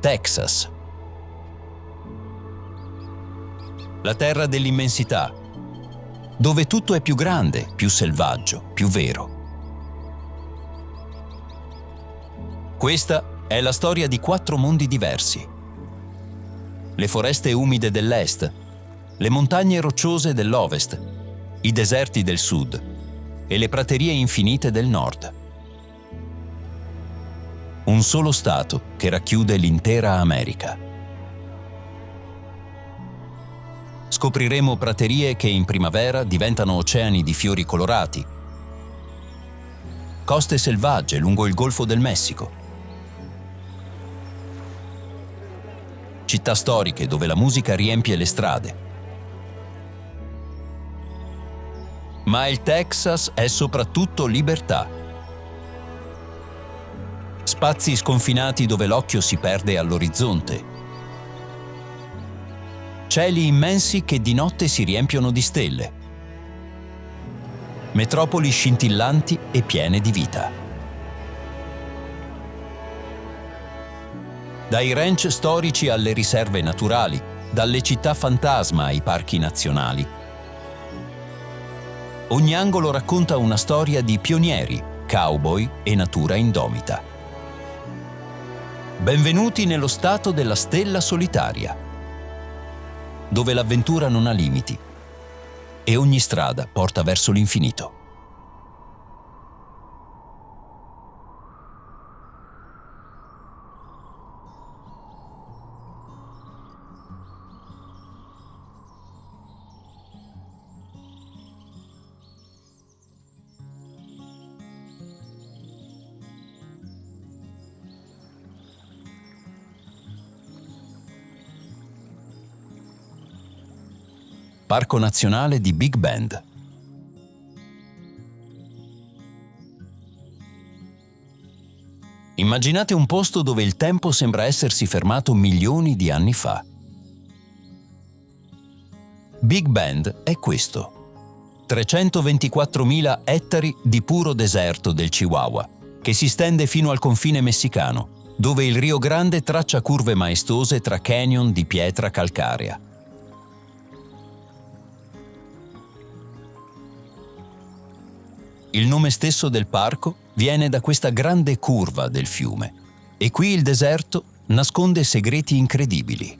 Texas. La terra dell'immensità, dove tutto è più grande, più selvaggio, più vero. Questa è la storia di 4 mondi diversi. Le foreste umide dell'est, le montagne rocciose dell'ovest, i deserti del sud e le praterie infinite del nord. Un solo stato che racchiude l'intera America. Scopriremo praterie che in primavera diventano oceani di fiori colorati, coste selvagge lungo il Golfo del Messico, città storiche dove la musica riempie le strade. Ma il Texas è soprattutto libertà. Spazi sconfinati dove l'occhio si perde all'orizzonte. Cieli immensi che di notte si riempiono di stelle. Metropoli scintillanti e piene di vita. Dai ranch storici alle riserve naturali, dalle città fantasma ai parchi nazionali. Ogni angolo racconta una storia di pionieri, cowboy e natura indomita. Benvenuti nello stato della stella solitaria, dove l'avventura non ha limiti e ogni strada porta verso l'infinito. Parco Nazionale di Big Bend. Immaginate un posto dove il tempo sembra essersi fermato milioni di anni fa. Big Bend è questo: 324.000 ettari di puro deserto del Chihuahua, che si stende fino al confine messicano, dove il Rio Grande traccia curve maestose tra canyon di pietra calcarea. Il nome stesso del parco viene da questa grande curva del fiume, e qui il deserto nasconde segreti incredibili.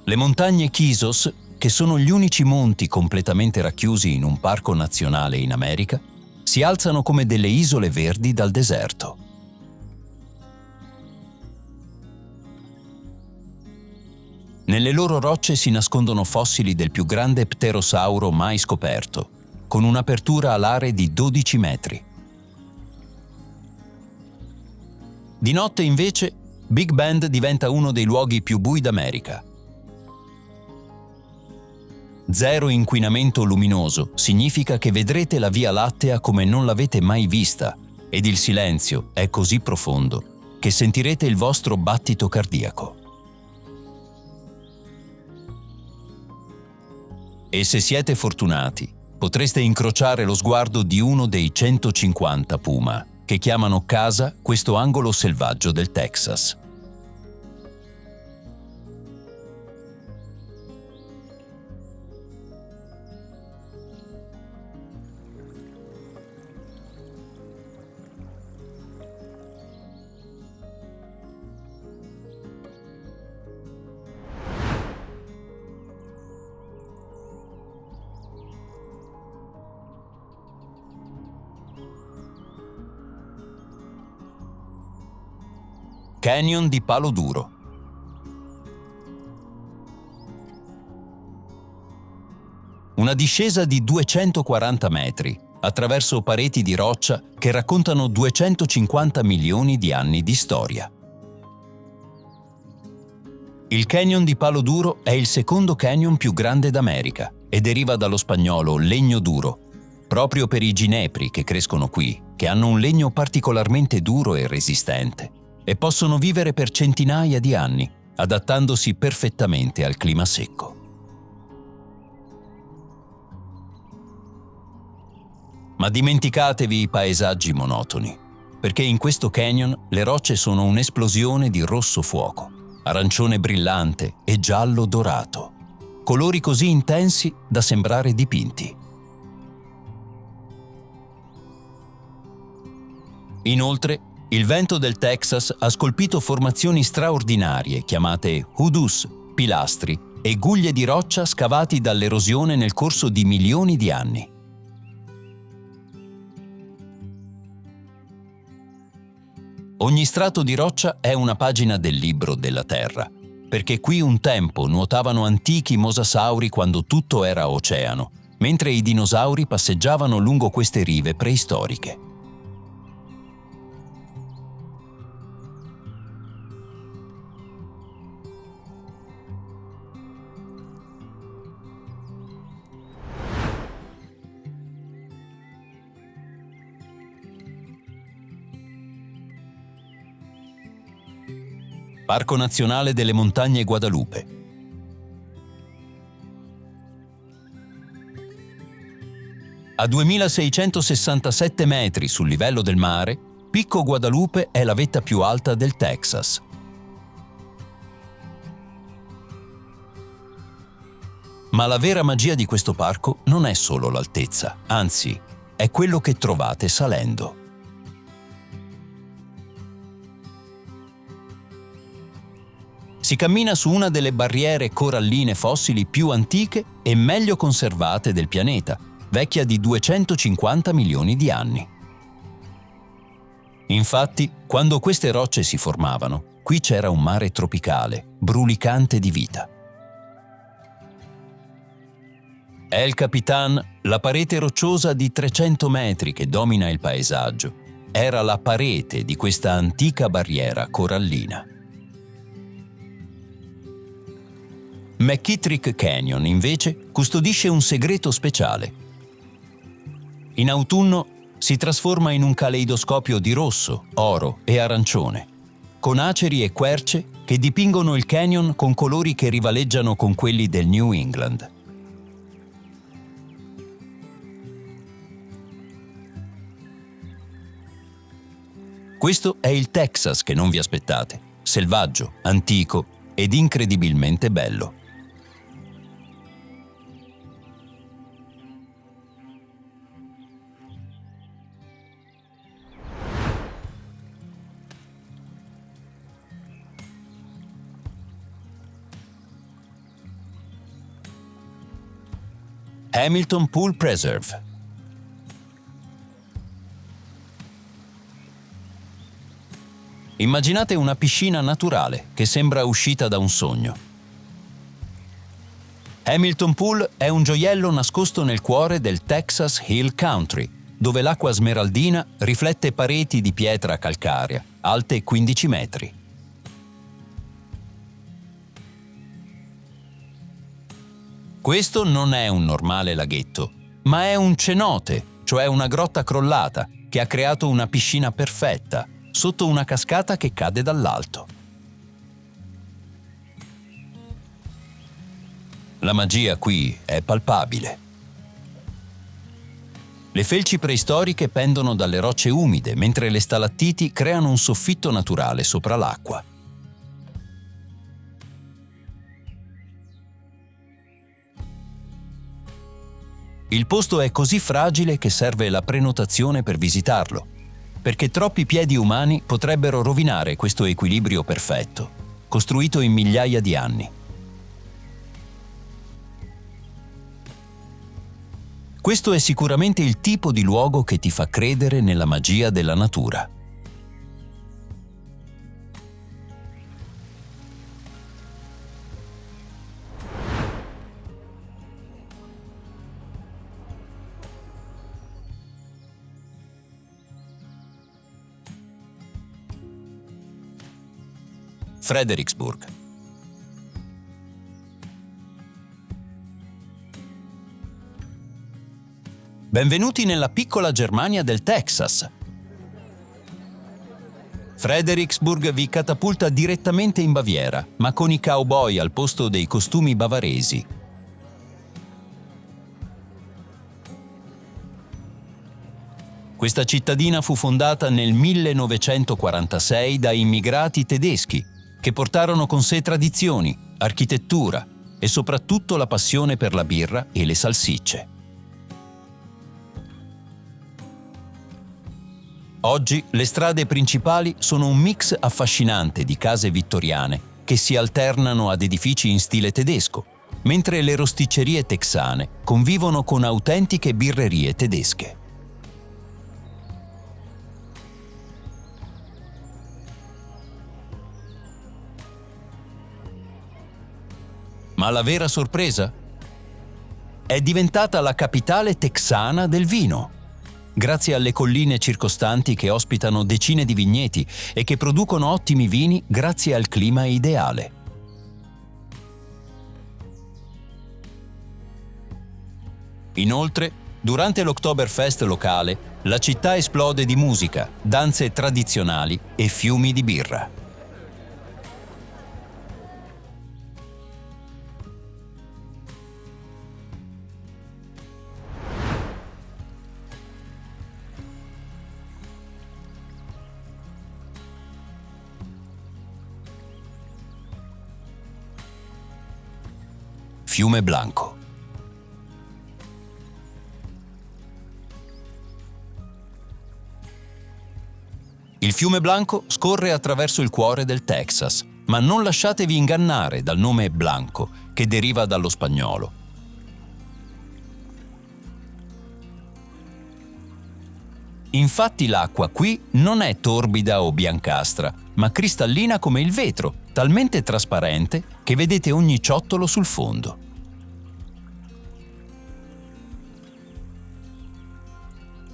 Le montagne Kisos, che sono gli unici monti completamente racchiusi in un parco nazionale in America, si alzano come delle isole verdi dal deserto. Nelle loro rocce si nascondono fossili del più grande pterosauro mai scoperto, con un'apertura alare di 12 metri. Di notte, invece, Big Bend diventa uno dei luoghi più bui d'America. Zero inquinamento luminoso significa che vedrete la Via Lattea come non l'avete mai vista, ed il silenzio è così profondo che sentirete il vostro battito cardiaco. E se siete fortunati, potreste incrociare lo sguardo di uno dei 150 puma che chiamano casa questo angolo selvaggio del Texas. Canyon di Palo Duro. Una discesa di 240 metri attraverso pareti di roccia che raccontano 250 milioni di anni di storia. Il Canyon di Palo Duro è il secondo canyon più grande d'America e deriva dallo spagnolo legno duro, proprio per i ginepri che crescono qui, che hanno un legno particolarmente duro e resistente e possono vivere per centinaia di anni, adattandosi perfettamente al clima secco. Ma dimenticatevi i paesaggi monotoni, perché in questo canyon le rocce sono un'esplosione di rosso fuoco, arancione brillante e giallo dorato, colori così intensi da sembrare dipinti. Inoltre, il vento del Texas ha scolpito formazioni straordinarie chiamate hoodoos, pilastri e guglie di roccia scavati dall'erosione nel corso di milioni di anni. Ogni strato di roccia è una pagina del libro della Terra, perché qui un tempo nuotavano antichi mosasauri quando tutto era oceano, mentre i dinosauri passeggiavano lungo queste rive preistoriche. Parco Nazionale delle Montagne Guadalupe. A 2667 metri sul livello del mare, Picco Guadalupe è la vetta più alta del Texas. Ma la vera magia di questo parco non è solo l'altezza, anzi, è quello che trovate salendo. Si cammina su una delle barriere coralline fossili più antiche e meglio conservate del pianeta, vecchia di 250 milioni di anni. Infatti, quando queste rocce si formavano, qui c'era un mare tropicale, brulicante di vita. El Capitan, la parete rocciosa di 300 metri che domina il paesaggio, era la parete di questa antica barriera corallina. McKittrick Canyon, invece, custodisce un segreto speciale. In autunno si trasforma in un caleidoscopio di rosso, oro e arancione, con aceri e querce che dipingono il canyon con colori che rivaleggiano con quelli del New England. Questo è il Texas che non vi aspettate, selvaggio, antico ed incredibilmente bello. Hamilton Pool Preserve. Immaginate una piscina naturale che sembra uscita da un sogno. Hamilton Pool è un gioiello nascosto nel cuore del Texas Hill Country, dove l'acqua smeraldina riflette pareti di pietra calcarea, alte 15 metri. Questo non è un normale laghetto, ma è un cenote, cioè una grotta crollata, che ha creato una piscina perfetta, sotto una cascata che cade dall'alto. La magia qui è palpabile. Le felci preistoriche pendono dalle rocce umide, mentre le stalattiti creano un soffitto naturale sopra l'acqua. Il posto è così fragile che serve la prenotazione per visitarlo, perché troppi piedi umani potrebbero rovinare questo equilibrio perfetto, costruito in migliaia di anni. Questo è sicuramente il tipo di luogo che ti fa credere nella magia della natura. Fredericksburg. Benvenuti nella piccola Germania del Texas. Fredericksburg vi catapulta direttamente in Baviera, ma con i cowboy al posto dei costumi bavaresi. Questa cittadina fu fondata nel 1946 da immigrati tedeschi che portarono con sé tradizioni, architettura e soprattutto la passione per la birra e le salsicce. Oggi le strade principali sono un mix affascinante di case vittoriane che si alternano ad edifici in stile tedesco, mentre le rosticcerie texane convivono con autentiche birrerie tedesche. Ma la vera sorpresa? È diventata la capitale texana del vino. Grazie alle colline circostanti che ospitano decine di vigneti e che producono ottimi vini grazie al clima ideale. Inoltre, durante l'Oktoberfest locale, la città esplode di musica, danze tradizionali e fiumi di birra. Fiume Blanco. Il fiume Blanco scorre attraverso il cuore del Texas, ma non lasciatevi ingannare dal nome Blanco, che deriva dallo spagnolo. Infatti l'acqua qui non è torbida o biancastra, ma cristallina come il vetro, talmente trasparente che vedete ogni ciottolo sul fondo.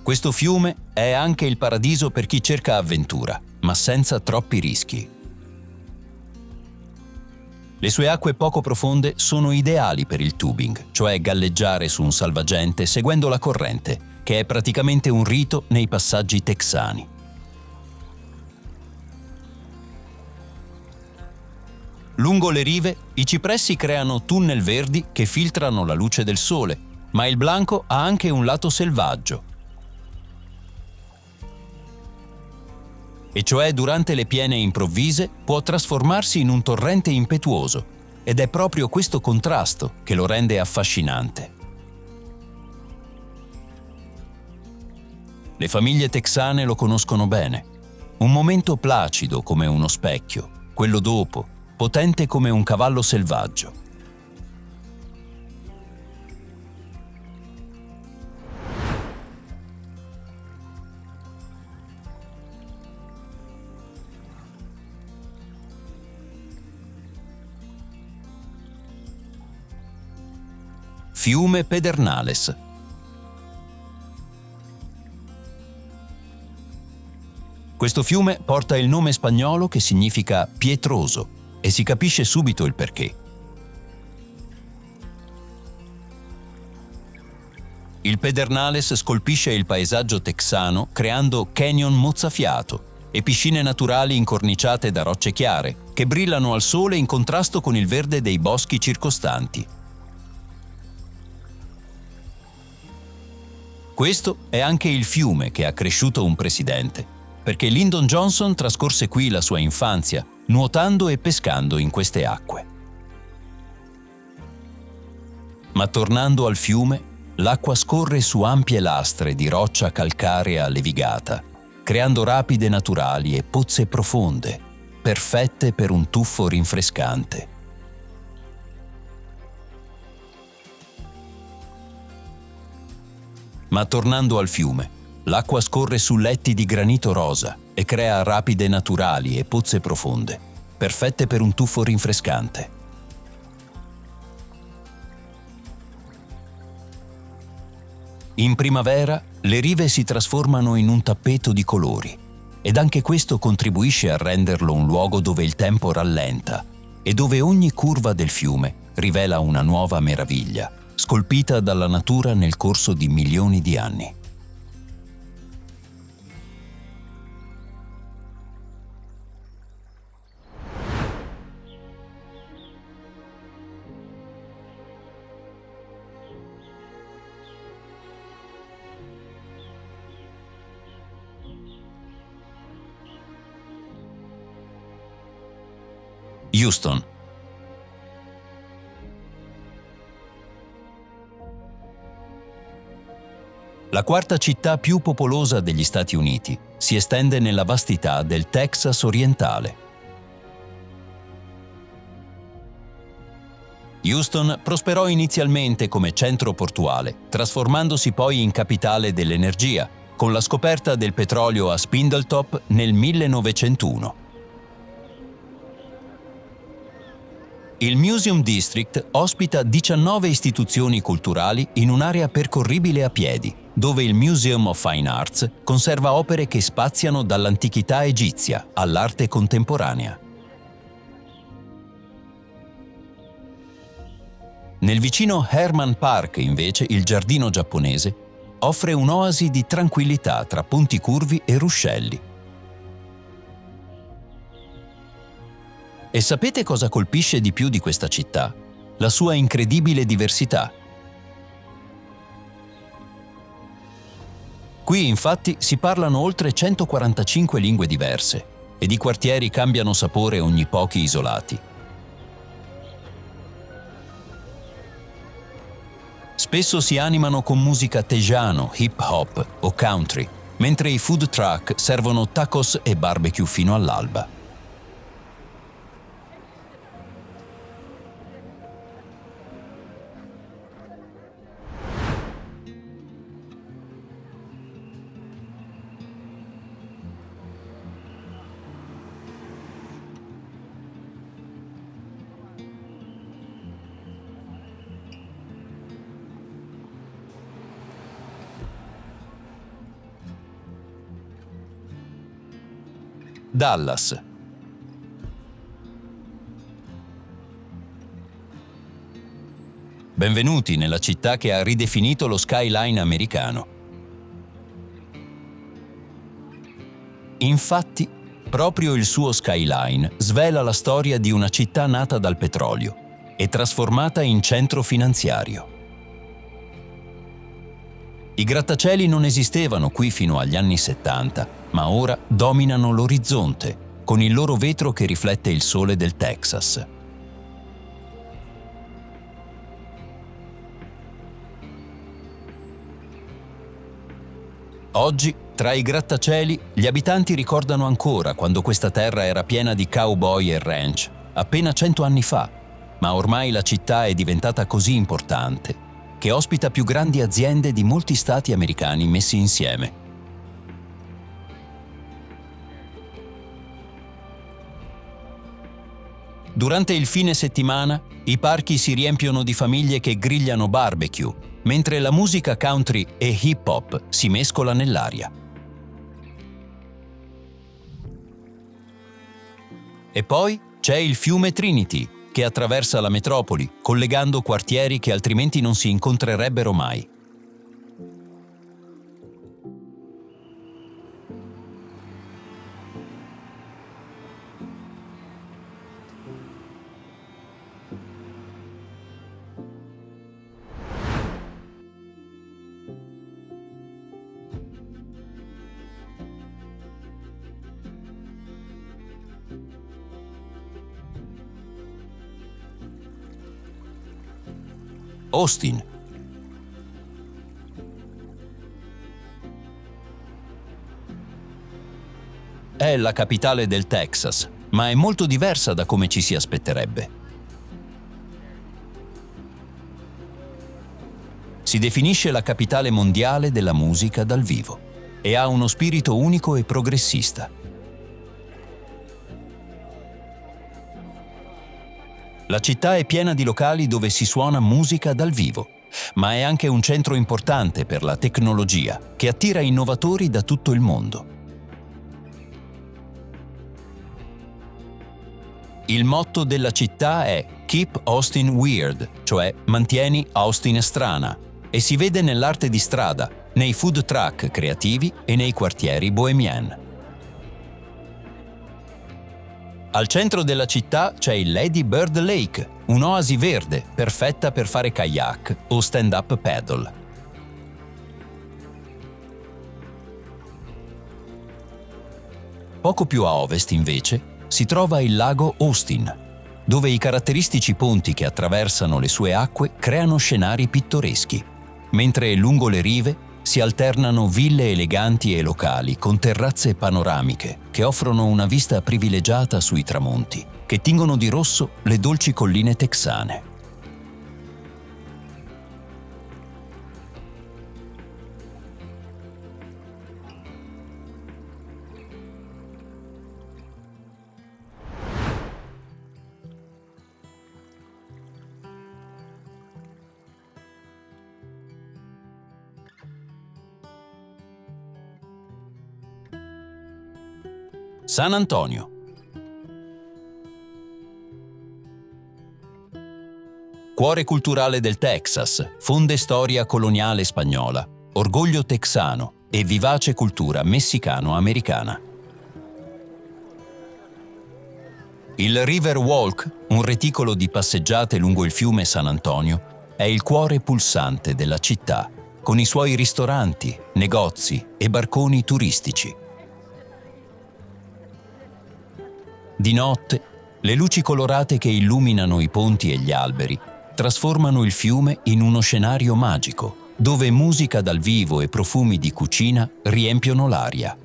Questo fiume è anche il paradiso per chi cerca avventura, ma senza troppi rischi. Le sue acque poco profonde sono ideali per il tubing, cioè galleggiare su un salvagente seguendo la corrente, che è praticamente un rito nei passaggi texani. Lungo le rive, i cipressi creano tunnel verdi che filtrano la luce del sole, ma il Blanco ha anche un lato selvaggio. E cioè durante le piene improvvise può trasformarsi in un torrente impetuoso, ed è proprio questo contrasto che lo rende affascinante. Le famiglie texane lo conoscono bene. Un momento placido come uno specchio, quello dopo, potente come un cavallo selvaggio. Fiume Pedernales. Questo fiume porta il nome spagnolo che significa pietroso e si capisce subito il perché. Il Pedernales scolpisce il paesaggio texano creando canyon mozzafiato e piscine naturali incorniciate da rocce chiare che brillano al sole in contrasto con il verde dei boschi circostanti. Questo è anche il fiume che ha cresciuto un presidente, perché Lyndon Johnson trascorse qui la sua infanzia, nuotando e pescando in queste acque. Ma tornando al fiume, l'acqua scorre su ampie lastre di roccia calcarea levigata, creando rapide naturali e pozze profonde, perfette per un tuffo rinfrescante. Ma tornando al fiume, l'acqua scorre su letti di granito rosa e crea rapide naturali e pozze profonde, perfette per un tuffo rinfrescante. In primavera, le rive si trasformano in un tappeto di colori, ed anche questo contribuisce a renderlo un luogo dove il tempo rallenta e dove ogni curva del fiume rivela una nuova meraviglia, scolpita dalla natura nel corso di milioni di anni. Houston. La quarta città più popolosa degli Stati Uniti si estende nella vastità del Texas orientale. Houston prosperò inizialmente come centro portuale, trasformandosi poi in capitale dell'energia, con la scoperta del petrolio a Spindletop nel 1901. Il Museum District ospita 19 istituzioni culturali in un'area percorribile a piedi, dove il Museum of Fine Arts conserva opere che spaziano dall'antichità egizia all'arte contemporanea. Nel vicino Herman Park, invece, il giardino giapponese offre un'oasi di tranquillità tra punti curvi e ruscelli. E sapete cosa colpisce di più di questa città? La sua incredibile diversità. Qui, infatti, si parlano oltre 145 lingue diverse ed i quartieri cambiano sapore ogni pochi isolati. Spesso si animano con musica tejano, hip hop o country, mentre i food truck servono tacos e barbecue fino all'alba. Dallas. Benvenuti nella città che ha ridefinito lo skyline americano. Infatti, proprio il suo skyline svela la storia di una città nata dal petrolio e trasformata in centro finanziario. I grattacieli non esistevano qui fino agli anni 70, ma ora dominano l'orizzonte con il loro vetro che riflette il sole del Texas. Oggi, tra i grattacieli, gli abitanti ricordano ancora quando questa terra era piena di cowboy e ranch, appena 100 anni fa, ma ormai la città è diventata così importante che ospita più grandi aziende di molti stati americani messi insieme. Durante il fine settimana, i parchi si riempiono di famiglie che grigliano barbecue, mentre la musica country e hip hop si mescola nell'aria. E poi c'è il fiume Trinity, che attraversa la metropoli, collegando quartieri che altrimenti non si incontrerebbero mai. Austin. È la capitale del Texas, ma è molto diversa da come ci si aspetterebbe. Si definisce la capitale mondiale della musica dal vivo e ha uno spirito unico e progressista. La città è piena di locali dove si suona musica dal vivo, ma è anche un centro importante per la tecnologia che attira innovatori da tutto il mondo. Il motto della città è Keep Austin Weird, cioè mantieni Austin strana, e si vede nell'arte di strada, nei food truck creativi e nei quartieri bohemian. Al centro della città c'è il Lady Bird Lake, un'oasi verde perfetta per fare kayak o stand-up paddle. Poco più a ovest, invece, si trova il lago Austin, dove i caratteristici ponti che attraversano le sue acque creano scenari pittoreschi, mentre lungo le rive si alternano ville eleganti e locali con terrazze panoramiche che offrono una vista privilegiata sui tramonti, che tingono di rosso le dolci colline texane. San Antonio. Cuore culturale del Texas, fonde storia coloniale spagnola, orgoglio texano e vivace cultura messicano-americana. Il River Walk, un reticolo di passeggiate lungo il fiume San Antonio, è il cuore pulsante della città, con i suoi ristoranti, negozi e barconi turistici. Di notte, le luci colorate che illuminano i ponti e gli alberi trasformano il fiume in uno scenario magico, dove musica dal vivo e profumi di cucina riempiono l'aria.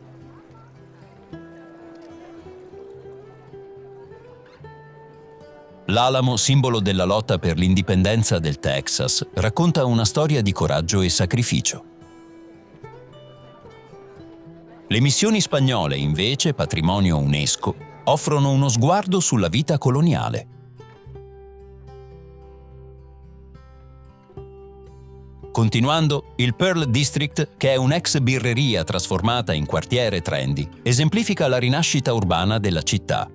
L'Alamo, simbolo della lotta per l'indipendenza del Texas, racconta una storia di coraggio e sacrificio. Le missioni spagnole, invece, patrimonio UNESCO, offrono uno sguardo sulla vita coloniale. Continuando, il Pearl District, che è un'ex birreria trasformata in quartiere trendy, esemplifica la rinascita urbana della città.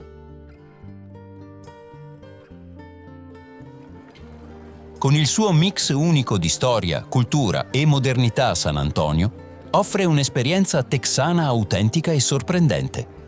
Con il suo mix unico di storia, cultura e modernità, San Antonio offre un'esperienza texana autentica e sorprendente.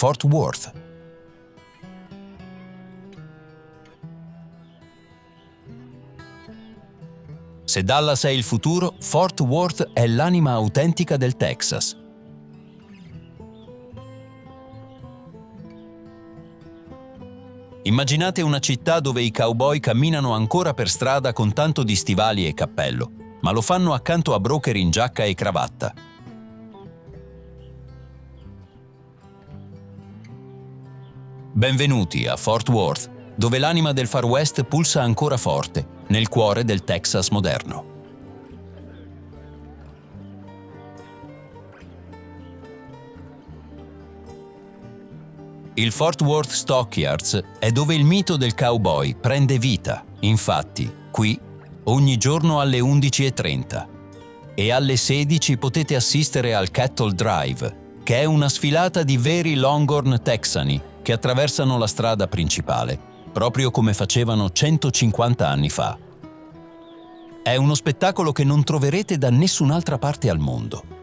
Fort Worth. Se Dallas è il futuro, Fort Worth è l'anima autentica del Texas. Immaginate una città dove i cowboy camminano ancora per strada con tanto di stivali e cappello, ma lo fanno accanto a broker in giacca e cravatta. Benvenuti a Fort Worth, dove l'anima del Far West pulsa ancora forte, nel cuore del Texas moderno. Il Fort Worth Stockyards è dove il mito del cowboy prende vita. Infatti, qui, ogni giorno alle 11:30 e alle 16 potete assistere al Cattle Drive, che è una sfilata di veri Longhorn texani che attraversano la strada principale, proprio come facevano 150 anni fa. È uno spettacolo che non troverete da nessun'altra parte al mondo.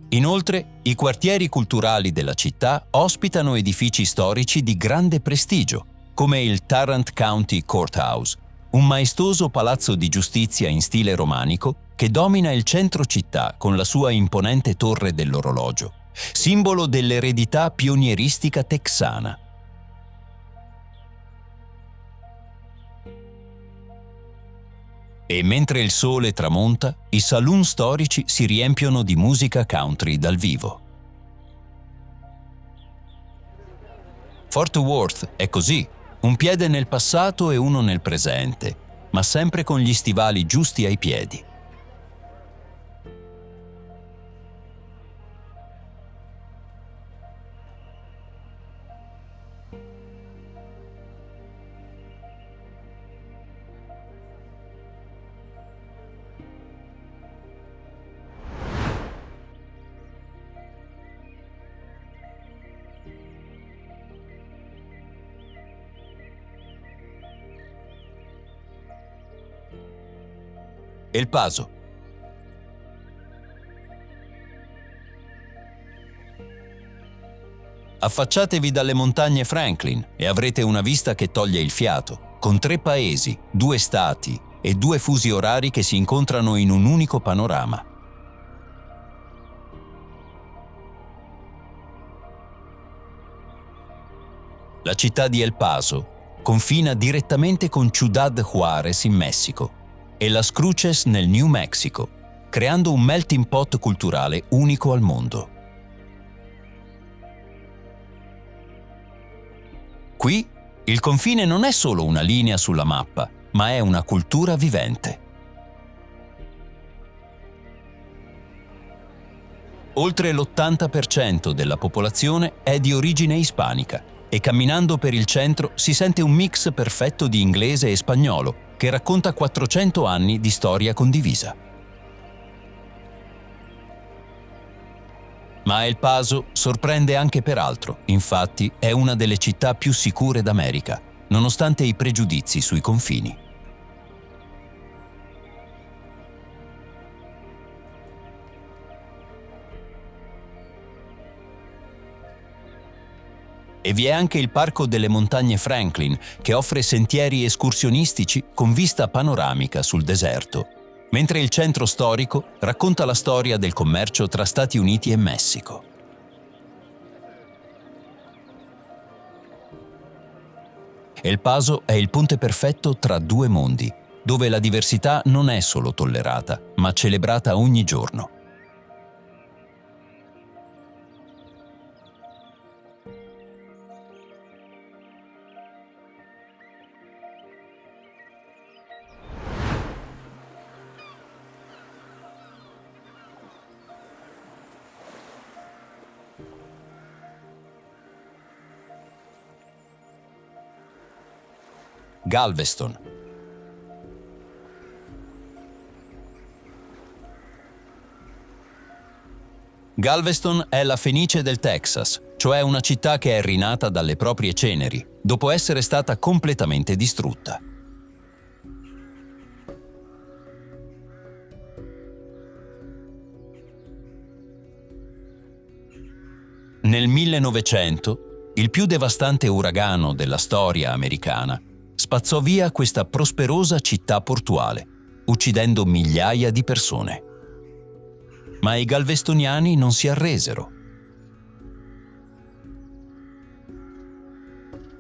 Inoltre, i quartieri culturali della città ospitano edifici storici di grande prestigio, come il Tarrant County Courthouse, un maestoso palazzo di giustizia in stile romanico che domina il centro città con la sua imponente torre dell'orologio, simbolo dell'eredità pionieristica texana. E mentre il sole tramonta, i saloon storici si riempiono di musica country dal vivo. Fort Worth è così, un piede nel passato e uno nel presente, ma sempre con gli stivali giusti ai piedi. El Paso. Affacciatevi dalle montagne Franklin e avrete una vista che toglie il fiato, con 3 paesi, 2 stati e 2 fusi orari che si incontrano in un unico panorama. La città di El Paso confina direttamente con Ciudad Juárez in Messico e Las Cruces nel New Mexico, creando un melting pot culturale unico al mondo. Qui il confine non è solo una linea sulla mappa, ma è una cultura vivente. Oltre l'80% della popolazione è di origine ispanica e camminando per il centro si sente un mix perfetto di inglese e spagnolo che racconta 400 anni di storia condivisa. Ma El Paso sorprende anche per altro, infatti è una delle città più sicure d'America, nonostante i pregiudizi sui confini. E vi è anche il Parco delle Montagne Franklin, che offre sentieri escursionistici con vista panoramica sul deserto, mentre il centro storico racconta la storia del commercio tra Stati Uniti e Messico. El Paso è il ponte perfetto tra 2 mondi, dove la diversità non è solo tollerata, ma celebrata ogni giorno. Galveston. Galveston è la Fenice del Texas, cioè una città che è rinata dalle proprie ceneri, dopo essere stata completamente distrutta. Nel 1900, il più devastante uragano della storia americana spazzò via questa prosperosa città portuale, uccidendo migliaia di persone. Ma i galvestoniani non si arresero.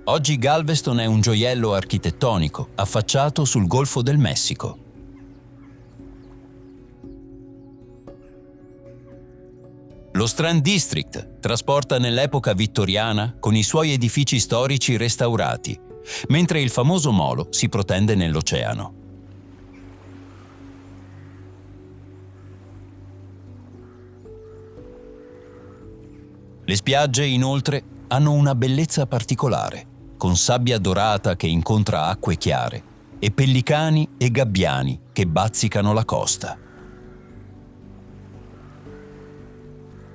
Oggi Galveston è un gioiello architettonico affacciato sul Golfo del Messico. Lo Strand District trasporta nell'epoca vittoriana con i suoi edifici storici restaurati, mentre il famoso molo si protende nell'oceano. Le spiagge, inoltre, hanno una bellezza particolare, con sabbia dorata che incontra acque chiare e pellicani e gabbiani che bazzicano la costa.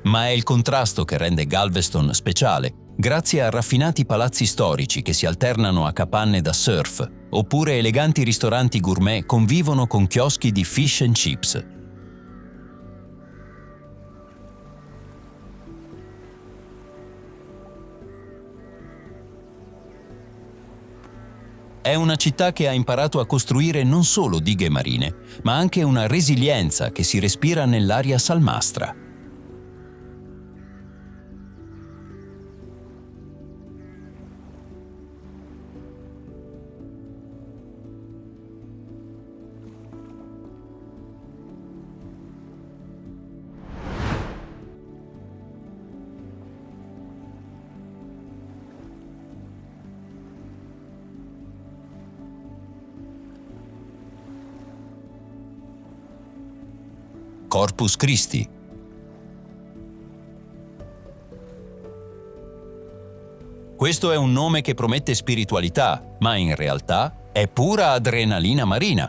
Ma è il contrasto che rende Galveston speciale, grazie a raffinati palazzi storici che si alternano a capanne da surf, oppure eleganti ristoranti gourmet convivono con chioschi di fish and chips. È una città che ha imparato a costruire non solo dighe marine, ma anche una resilienza che si respira nell'aria salmastra. Corpus Christi. Questo è un nome che promette spiritualità, ma in realtà è pura adrenalina marina.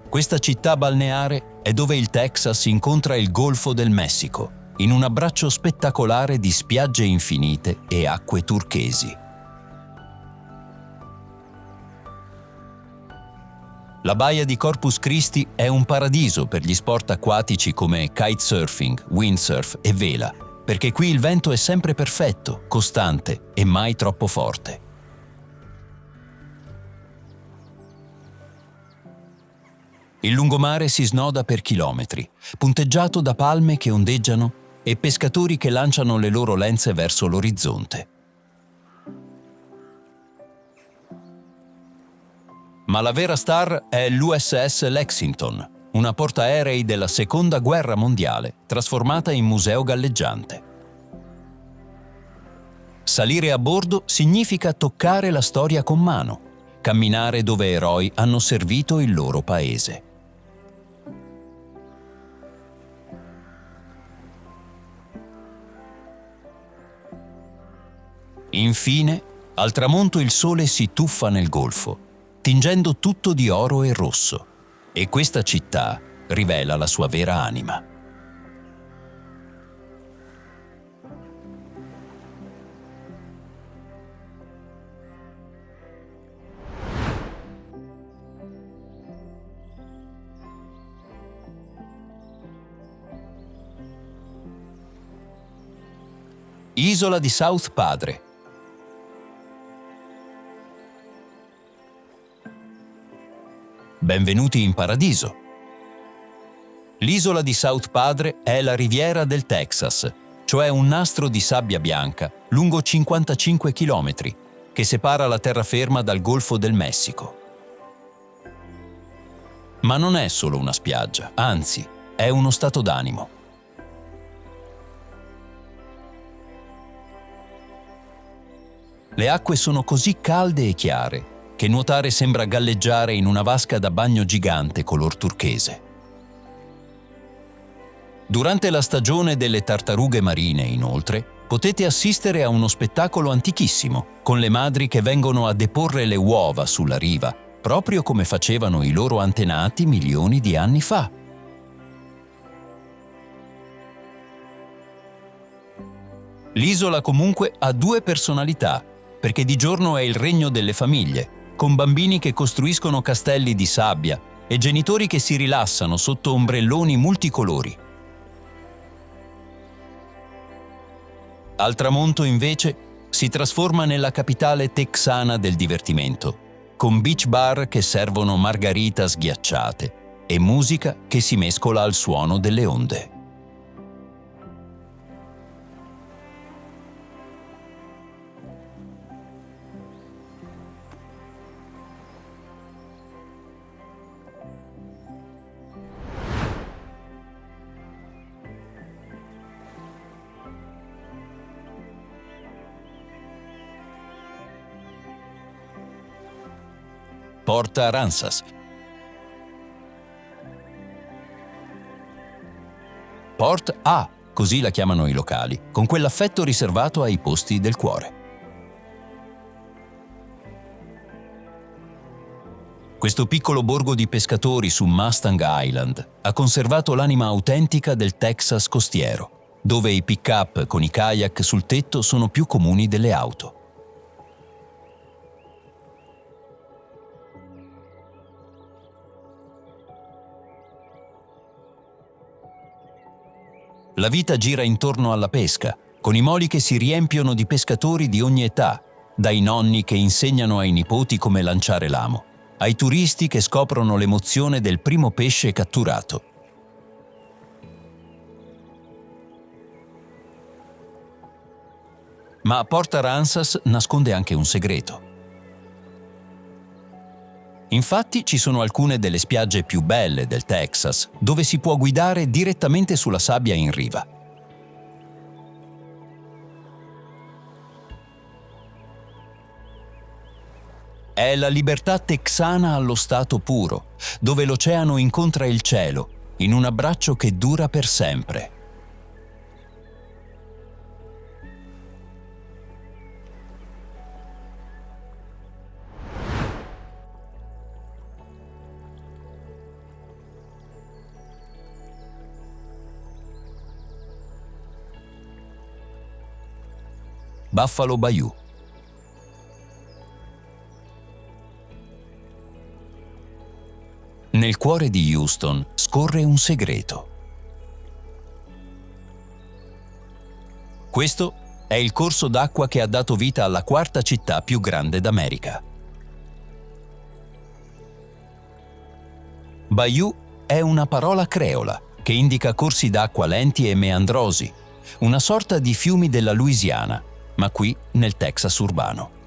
Questa città balneare è dove il Texas incontra il Golfo del Messico, in un abbraccio spettacolare di spiagge infinite e acque turchesi. La baia di Corpus Christi è un paradiso per gli sport acquatici come kitesurfing, windsurf e vela, perché qui il vento è sempre perfetto, costante e mai troppo forte. Il lungomare si snoda per chilometri, punteggiato da palme che ondeggiano e pescatori che lanciano le loro lenze verso l'orizzonte. Ma la vera star è l'USS Lexington, una portaerei della Seconda Guerra Mondiale, trasformata in museo galleggiante. Salire a bordo significa toccare la storia con mano, camminare dove eroi hanno servito il loro paese. Infine, al tramonto il sole si tuffa nel golfo, tingendo tutto di oro e rosso, e questa città rivela la sua vera anima. Isola di South Padre. Benvenuti in paradiso. L'isola di South Padre è la riviera del Texas, cioè un nastro di sabbia bianca lungo 55 km che separa la terraferma dal Golfo del Messico. Ma non è solo una spiaggia, anzi, è uno stato d'animo. Le acque sono così calde e chiare che nuotare sembra galleggiare in una vasca da bagno gigante color turchese. Durante la stagione delle tartarughe marine, inoltre, potete assistere a uno spettacolo antichissimo, con le madri che vengono a deporre le uova sulla riva, proprio come facevano i loro antenati milioni di anni fa. L'isola comunque ha due personalità, perché di giorno è il regno delle famiglie, con bambini che costruiscono castelli di sabbia e genitori che si rilassano sotto ombrelloni multicolori. Al tramonto, invece, si trasforma nella capitale texana del divertimento, con beach bar che servono margaritas ghiacciate e musica che si mescola al suono delle onde. Port Aransas. Port A, così la chiamano i locali, con quell'affetto riservato ai posti del cuore. Questo piccolo borgo di pescatori su Mustang Island ha conservato l'anima autentica del Texas costiero, dove i pick-up con i kayak sul tetto sono più comuni delle auto. La vita gira intorno alla pesca, con i moli che si riempiono di pescatori di ogni età, dai nonni che insegnano ai nipoti come lanciare l'amo, ai turisti che scoprono l'emozione del primo pesce catturato. Ma Port Aransas nasconde anche un segreto. Infatti ci sono alcune delle spiagge più belle del Texas, dove si può guidare direttamente sulla sabbia in riva. È la libertà texana allo stato puro, dove l'oceano incontra il cielo, in un abbraccio che dura per sempre. Buffalo Bayou. Nel cuore di Houston scorre un segreto. Questo è il corso d'acqua che ha dato vita alla quarta città più grande d'America. Bayou è una parola creola che indica corsi d'acqua lenti e meandrosi, una sorta di fiumi della Louisiana, ma qui nel Texas urbano.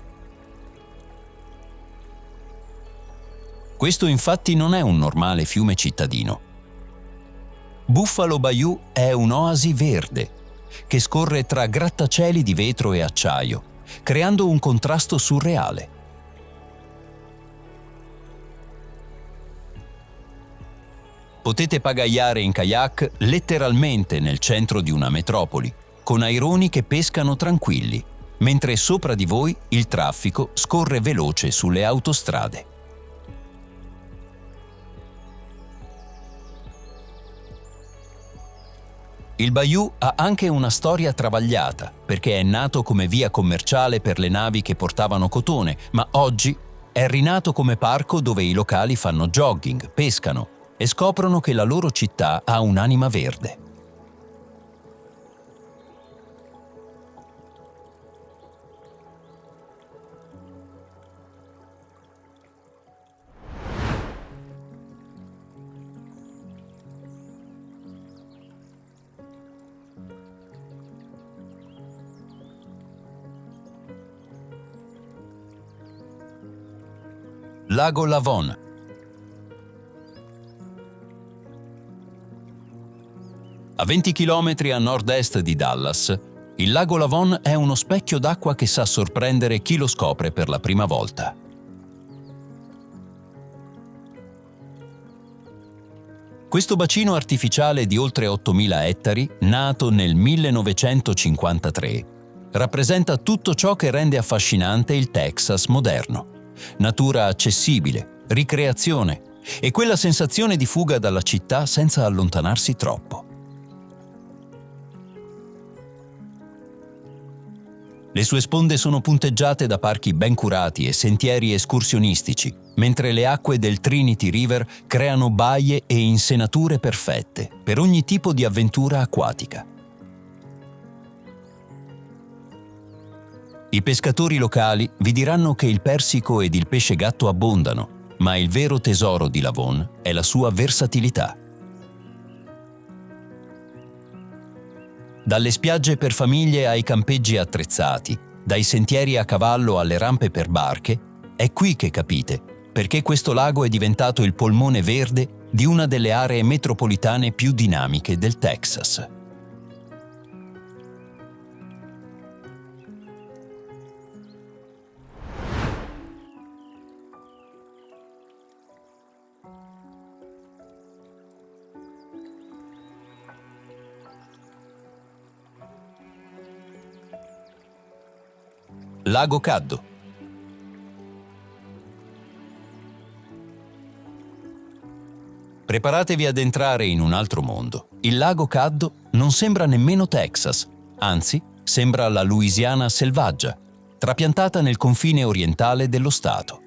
Questo infatti non è un normale fiume cittadino. Buffalo Bayou è un'oasi verde che scorre tra grattacieli di vetro e acciaio, creando un contrasto surreale. Potete pagaiare in kayak letteralmente nel centro di una metropoli, con aironi che pescano tranquilli, mentre sopra di voi il traffico scorre veloce sulle autostrade. Il Bayou ha anche una storia travagliata, perché è nato come via commerciale per le navi che portavano cotone, ma oggi è rinato come parco dove i locali fanno jogging, pescano e scoprono che la loro città ha un'anima verde. Lago Lavon. A 20 km a nord-est di Dallas, il lago Lavon è uno specchio d'acqua che sa sorprendere chi lo scopre per la prima volta. Questo bacino artificiale di oltre 8.000 ettari, nato nel 1953, rappresenta tutto ciò che rende affascinante il Texas moderno. Natura accessibile, ricreazione e quella sensazione di fuga dalla città senza allontanarsi troppo. Le sue sponde sono punteggiate da parchi ben curati e sentieri escursionistici, mentre le acque del Trinity River creano baie e insenature perfette per ogni tipo di avventura acquatica. I pescatori locali vi diranno che il persico ed il pesce gatto abbondano, ma il vero tesoro di Lavon è la sua versatilità. Dalle spiagge per famiglie ai campeggi attrezzati, dai sentieri a cavallo alle rampe per barche, è qui che capite perché questo lago è diventato il polmone verde di una delle aree metropolitane più dinamiche del Texas. Lago Caddo. Preparatevi ad entrare in un altro mondo. Il lago Caddo non sembra nemmeno Texas, anzi, sembra la Louisiana selvaggia, trapiantata nel confine orientale dello stato.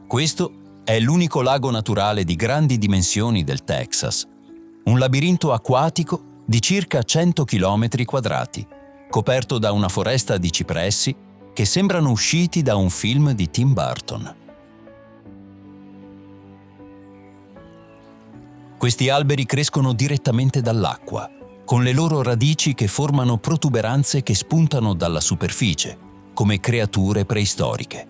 Questo è l'unico lago naturale di grandi dimensioni del Texas, un labirinto acquatico di circa 100 km quadrati, coperto da una foresta di cipressi che sembrano usciti da un film di Tim Burton. Questi alberi crescono direttamente dall'acqua, con le loro radici che formano protuberanze che spuntano dalla superficie, come creature preistoriche.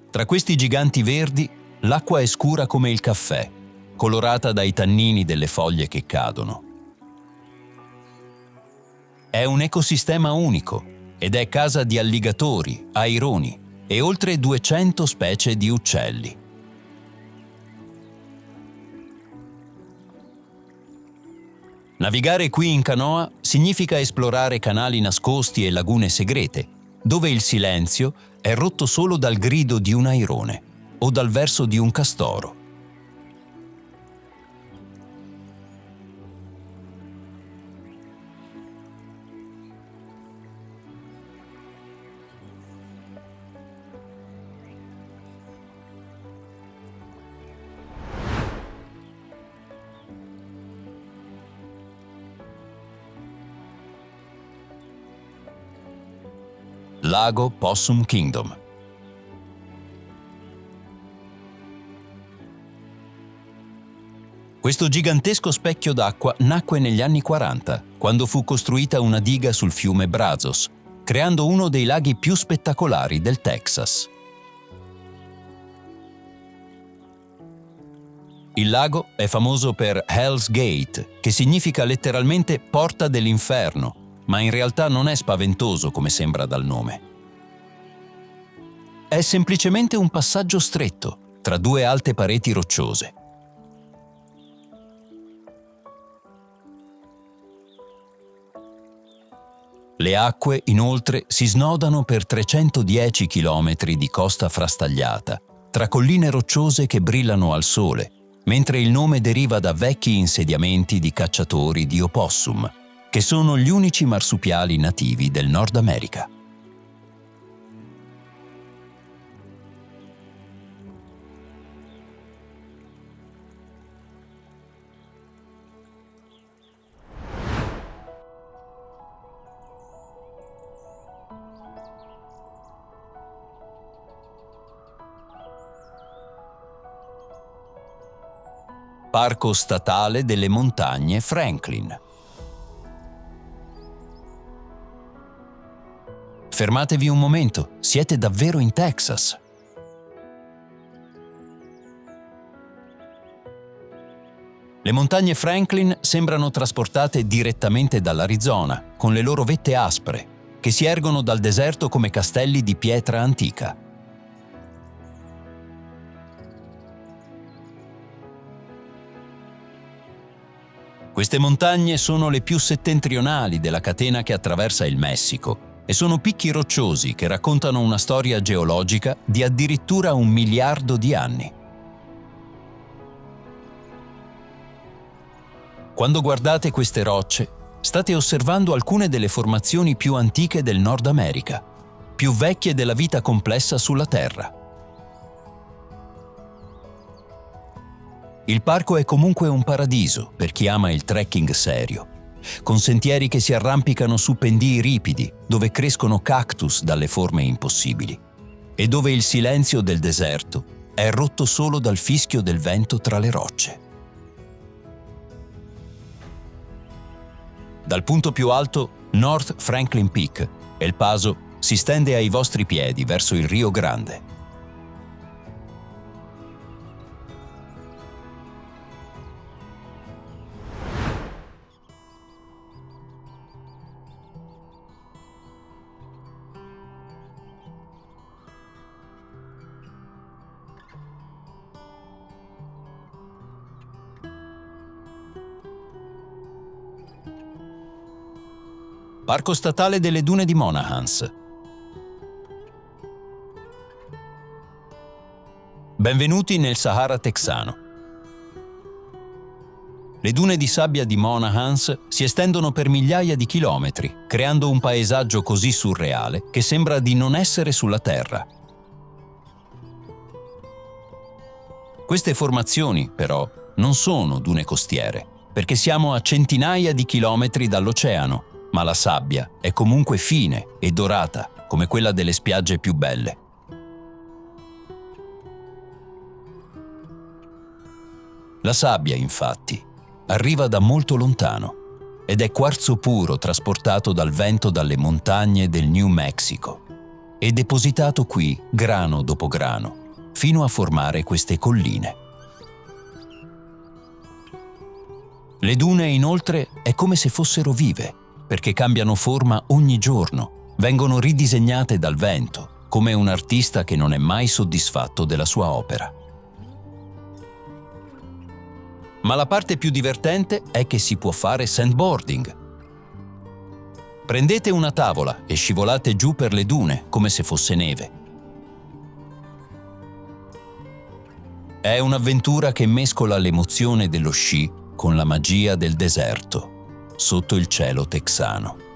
Tra questi giganti verdi, l'acqua è scura come il caffè, colorata dai tannini delle foglie che cadono. È un ecosistema unico ed è casa di alligatori, aironi e oltre 200 specie di uccelli. Navigare qui in canoa significa esplorare canali nascosti e lagune segrete, dove il silenzio è rotto solo dal grido di un airone o dal verso di un castoro. Lago Possum Kingdom. Questo gigantesco specchio d'acqua nacque negli anni 40, quando fu costruita una diga sul fiume Brazos, creando uno dei laghi più spettacolari del Texas. Il lago è famoso per Hell's Gate, che significa letteralmente porta dell'inferno, ma in realtà non è spaventoso come sembra dal nome. È semplicemente un passaggio stretto tra due alte pareti rocciose. Le acque, inoltre, si snodano per 310 chilometri di costa frastagliata, tra colline rocciose che brillano al sole, mentre il nome deriva da vecchi insediamenti di cacciatori di opossum, che sono gli unici marsupiali nativi del Nord America. Parco statale delle montagne Franklin. Fermatevi un momento, siete davvero in Texas. Le montagne Franklin sembrano trasportate direttamente dall'Arizona, con le loro vette aspre, che si ergono dal deserto come castelli di pietra antica. Queste montagne sono le più settentrionali della catena che attraversa il Messico e sono picchi rocciosi che raccontano una storia geologica di addirittura 1 miliardo di anni. Quando guardate queste rocce, state osservando alcune delle formazioni più antiche del Nord America, più vecchie della vita complessa sulla Terra. Il parco è comunque un paradiso per chi ama il trekking serio, con sentieri che si arrampicano su pendii ripidi dove crescono cactus dalle forme impossibili e dove il silenzio del deserto è rotto solo dal fischio del vento tra le rocce. Dal punto più alto, North Franklin Peak, El Paso si stende ai vostri piedi verso il Rio Grande. Parco statale delle dune di Monahans. Benvenuti nel Sahara texano. Le dune di sabbia di Monahans si estendono per migliaia di chilometri, creando un paesaggio così surreale che sembra di non essere sulla Terra. Queste formazioni, però, non sono dune costiere, perché siamo a centinaia di chilometri dall'oceano, ma la sabbia è comunque fine e dorata, come quella delle spiagge più belle. La sabbia, infatti, arriva da molto lontano ed è quarzo puro trasportato dal vento dalle montagne del New Mexico e depositato qui grano dopo grano, fino a formare queste colline. Le dune, inoltre, è come se fossero vive, perché cambiano forma ogni giorno, vengono ridisegnate dal vento, come un artista che non è mai soddisfatto della sua opera. Ma la parte più divertente è che si può fare sandboarding. Prendete una tavola e scivolate giù per le dune come se fosse neve. È un'avventura che mescola l'emozione dello sci con la magia del deserto, sotto il cielo texano.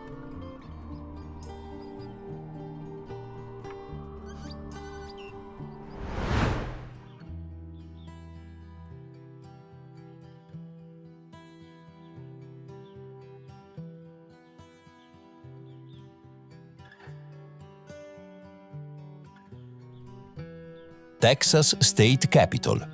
Texas State Capitol.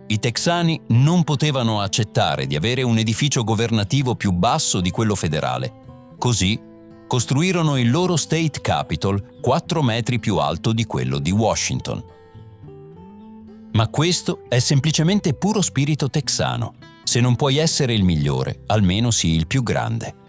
I texani non potevano accettare di avere un edificio governativo più basso di quello federale. Così costruirono il loro State Capitol 4 metri più alto di quello di Washington. Ma questo è semplicemente puro spirito texano. Se non puoi essere il migliore, almeno sii il più grande.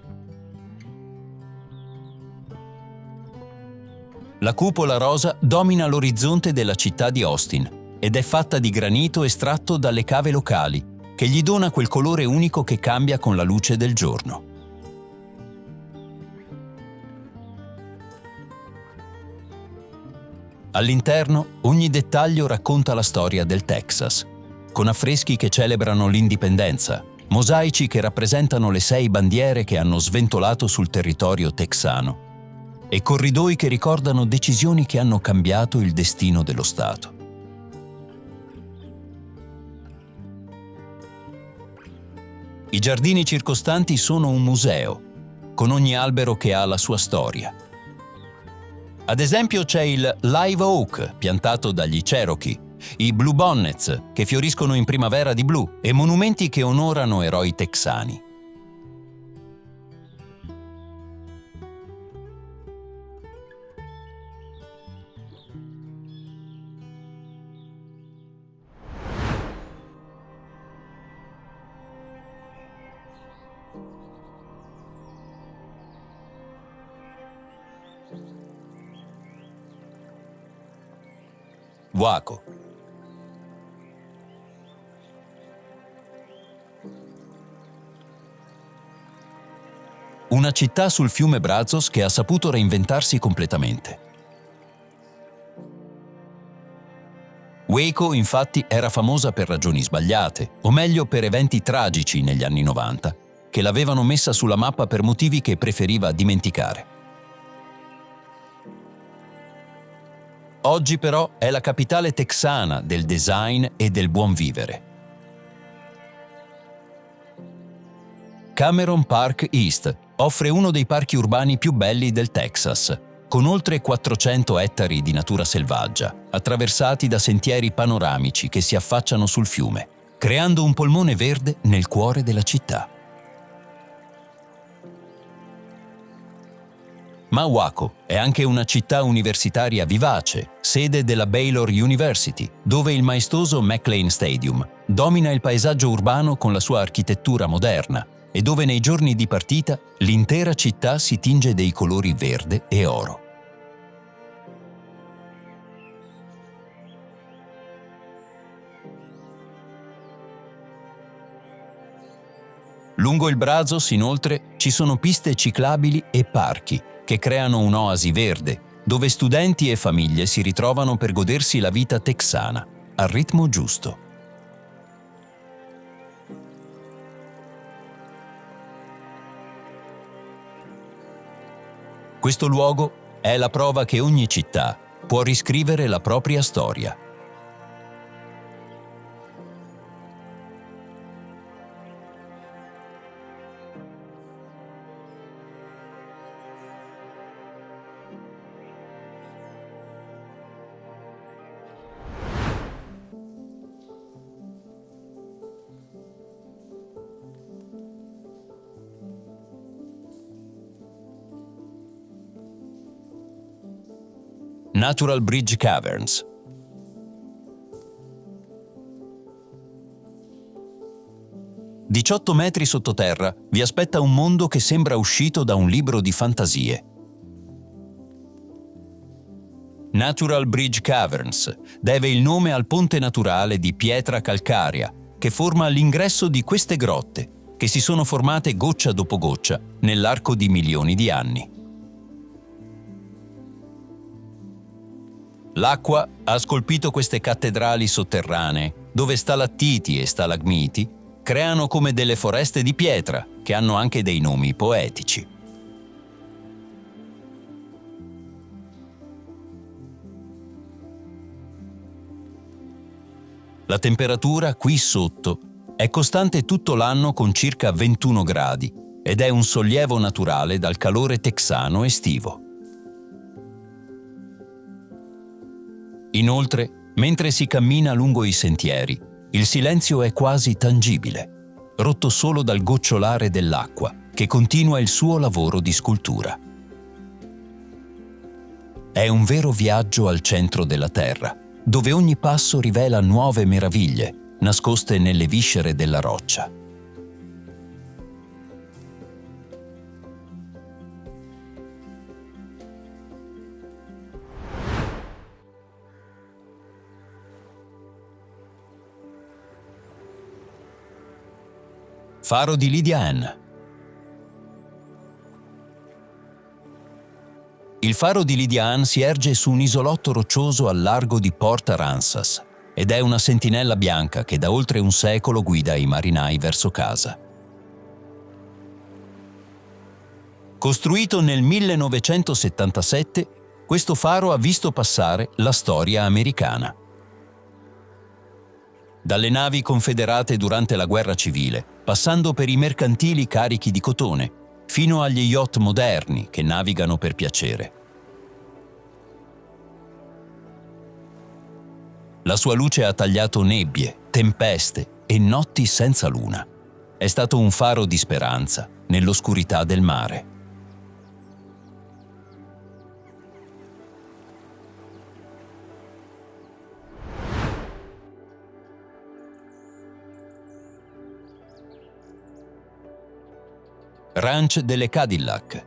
La cupola rosa domina l'orizzonte della città di Austin ed è fatta di granito estratto dalle cave locali, che gli dona quel colore unico che cambia con la luce del giorno. All'interno, ogni dettaglio racconta la storia del Texas, con affreschi che celebrano l'indipendenza, mosaici che rappresentano le 6 bandiere che hanno sventolato sul territorio texano e corridoi che ricordano decisioni che hanno cambiato il destino dello Stato. I giardini circostanti sono un museo, con ogni albero che ha la sua storia. Ad esempio c'è il Live Oak, piantato dagli Cherokee, i Bluebonnets, che fioriscono in primavera di blu, e monumenti che onorano eroi texani. Waco. Una città sul fiume Brazos che ha saputo reinventarsi completamente. Waco, infatti, era famosa per ragioni sbagliate, o meglio per eventi tragici negli anni 90, che l'avevano messa sulla mappa per motivi che preferiva dimenticare. Oggi però è la capitale texana del design e del buon vivere. Cameron Park East offre uno dei parchi urbani più belli del Texas, con oltre 400 ettari di natura selvaggia, attraversati da sentieri panoramici che si affacciano sul fiume, creando un polmone verde nel cuore della città. Ma Waco è anche una città universitaria vivace, sede della Baylor University, dove il maestoso McLean Stadium domina il paesaggio urbano con la sua architettura moderna e dove nei giorni di partita l'intera città si tinge dei colori verde e oro. Lungo il Brazos, inoltre, ci sono piste ciclabili e parchi che creano un'oasi verde, dove studenti e famiglie si ritrovano per godersi la vita texana, al ritmo giusto. Questo luogo è la prova che ogni città può riscrivere la propria storia. Natural Bridge Caverns. «18 metri sottoterra vi aspetta un mondo che sembra uscito da un libro di fantasie. Natural Bridge Caverns deve il nome al ponte naturale di pietra calcarea che forma l'ingresso di queste grotte, che si sono formate goccia dopo goccia nell'arco di milioni di anni. L'acqua ha scolpito queste cattedrali sotterranee, dove stalattiti e stalagmiti creano come delle foreste di pietra, che hanno anche dei nomi poetici. La temperatura qui sotto è costante tutto l'anno con circa 21 gradi ed è un sollievo naturale dal calore texano estivo. Inoltre, mentre si cammina lungo i sentieri, il silenzio è quasi tangibile, rotto solo dal gocciolare dell'acqua che continua il suo lavoro di scultura. È un vero viaggio al centro della Terra, dove ogni passo rivela nuove meraviglie nascoste nelle viscere della roccia. Faro di Lydia Ann. Il faro di Lydia Ann si erge su un isolotto roccioso al largo di Port Aransas ed è una sentinella bianca che da oltre un secolo guida i marinai verso casa. Costruito nel 1977, questo faro ha visto passare la storia americana. Dalle navi confederate durante la guerra civile, passando per i mercantili carichi di cotone, fino agli yacht moderni che navigano per piacere. La sua luce ha tagliato nebbie, tempeste e notti senza luna. È stato un faro di speranza nell'oscurità del mare. Ranch delle Cadillac.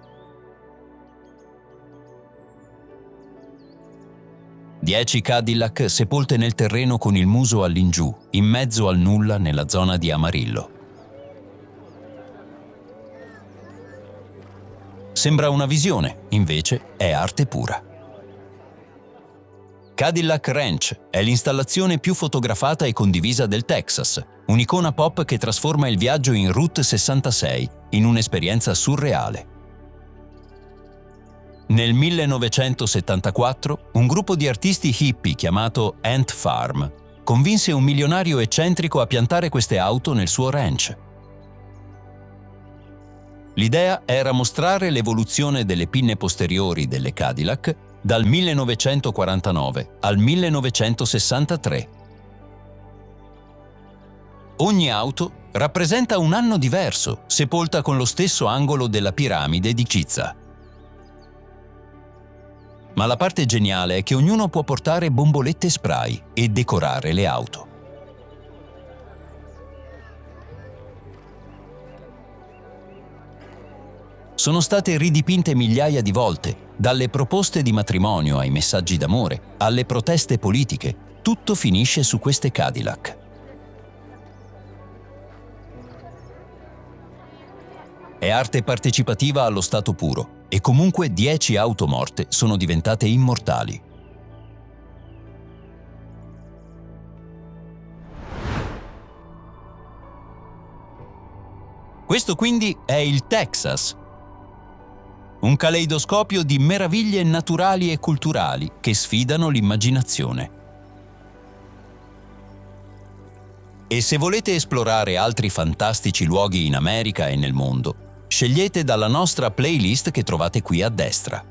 10 Cadillac sepolte nel terreno con il muso all'ingiù, in mezzo al nulla nella zona di Amarillo. Sembra una visione, invece è arte pura. Cadillac Ranch è l'installazione più fotografata e condivisa del Texas, un'icona pop che trasforma il viaggio in Route 66 in un'esperienza surreale. Nel 1974, un gruppo di artisti hippie chiamato Ant Farm convinse un milionario eccentrico a piantare queste auto nel suo ranch. L'idea era mostrare l'evoluzione delle pinne posteriori delle Cadillac dal 1949 al 1963. Ogni auto rappresenta un anno diverso, sepolta con lo stesso angolo della piramide di Giza. Ma la parte geniale è che ognuno può portare bombolette spray e decorare le auto. Sono state ridipinte migliaia di volte, dalle proposte di matrimonio ai messaggi d'amore, alle proteste politiche, tutto finisce su queste Cadillac. È arte partecipativa allo stato puro e comunque 10 auto morte sono diventate immortali. Questo quindi è il Texas, un caleidoscopio di meraviglie naturali e culturali che sfidano l'immaginazione. E se volete esplorare altri fantastici luoghi in America e nel mondo, scegliete dalla nostra playlist che trovate qui a destra.